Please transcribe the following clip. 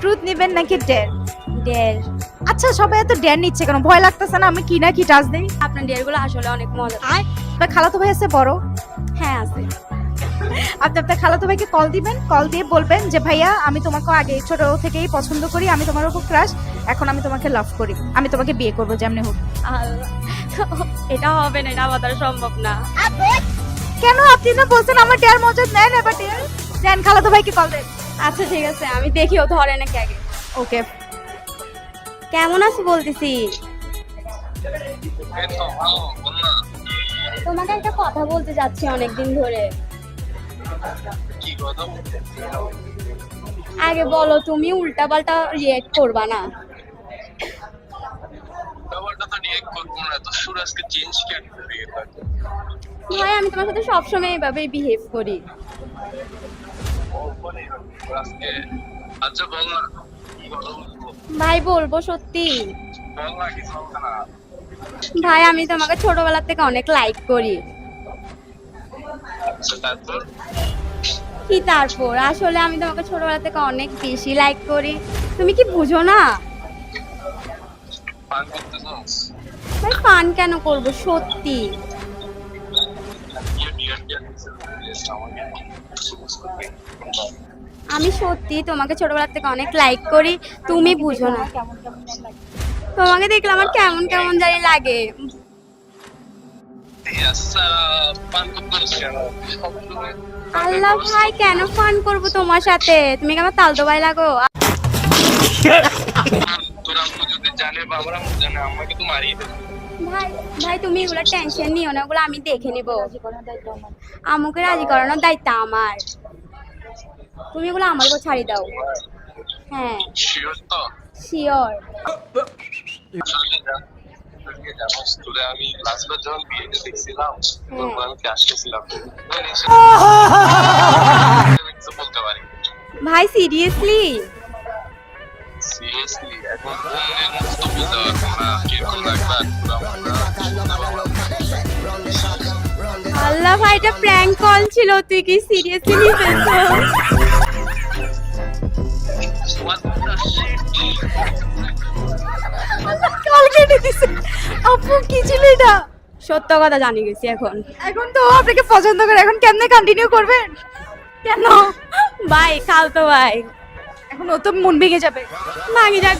Truth নেবেন নাকি dare? Dare. আচ্ছা সবাই এত ডেয়ার নিচ্ছে কেন? ভয় লাগতেছে না আমি কি না কি টাচ দেই? আপনার ডেয়ারগুলো আসলে অনেক মজা। আপনার খালাতো ভাই আছে বড়? হ্যাঁ আছে। আপনি আপনার খালাতো ভাইকে কল দিবেন, কল দিয়ে বলবেন যে ভাইয়া আমি তোমাকে আগে ছোট থেকেই পছন্দ করি, আমি তোমার উপর ক্রাশ, এখন আমি তোমাকে লাভ করি, আমি তোমাকে বিয়ে করবো যেমনি হোক। আল্লাহ, এটা হবে না, এটা আমার দ্বারা সম্ভব না। কেন? আপনি না বলছেন আমার ডেয়ার মজা নেন, এবার ডেয়ার দেন, খালাতো ভাইকে কল দেন। আচ্ছা ঠিক আছে, আমি দেখি ও ধরে নাকি আগে। ওকে। কেমন আছো বলতেছি। তোমাকে একটা কথা বলতে যাচ্ছি অনেকদিন ধরে। আগে বলো, তুমি উল্টাপাল্টা রিয়েক্ট করবা না। ভাই আমি তোমার সাথে সবসময় এইভাবেই বিহেভ করি। ভাই বলবো সত্যি। ভাই আমি তোমাকে ছোটবেলা থেকে অনেক লাইক করি। কি তারপর? আসলে আমি তোমাকে ছোটবেলা থেকে অনেক বেশি লাইক করি, তুমি কি বুঝো না? ভাই ফান কেন করব, সত্যি। আমি সত্যি তোমাকে ছোটবেলা থেকে অনেক লাইক করি, তুমি বুঝো না। তোমাকে দেখলে আমার কেমন কেমন জানি লাগে। আল্লাহ ভাই, কেন ফান করব তোমার সাথে? তুমি কি আমার তালতো ভাই লাগো? ভাই ভাই তুমি এগুলো টেনশন নিও না, ওগুলো আমি দেখে নিব। আমাকে রাজি করানোর দায়িত্ব আমার। তুমি এগুলো আমার উপর ছাড়ি দাও। হ্যাঁ শিওর। আমি লাস্টবার যখন বিয়েতে দেখছিলাম তখন আমি আসতেছিলাম বলতে পারি। ভাই সিরিয়াসলি? সিরিয়াসলি এখন তো বলতে পারবো না কিরকম লাগবে। আল্লাহ ভাই, এটা প্র্যাঙ্ক কল ছিল, তুই কি সিরিয়াসলি নিতেছ? কল কেটে দিছে। আপু কি ছিল এটা? সত্য কথা জানি গেছি এখন। এখন তো ও আপনাকে পছন্দ করে, এখন কেমনে কন্টিনিউ করবেন? কেন? ভাই খালতো ভাই। এখন ও তো মন ভেঙে যাবে। ভাঙি যাক।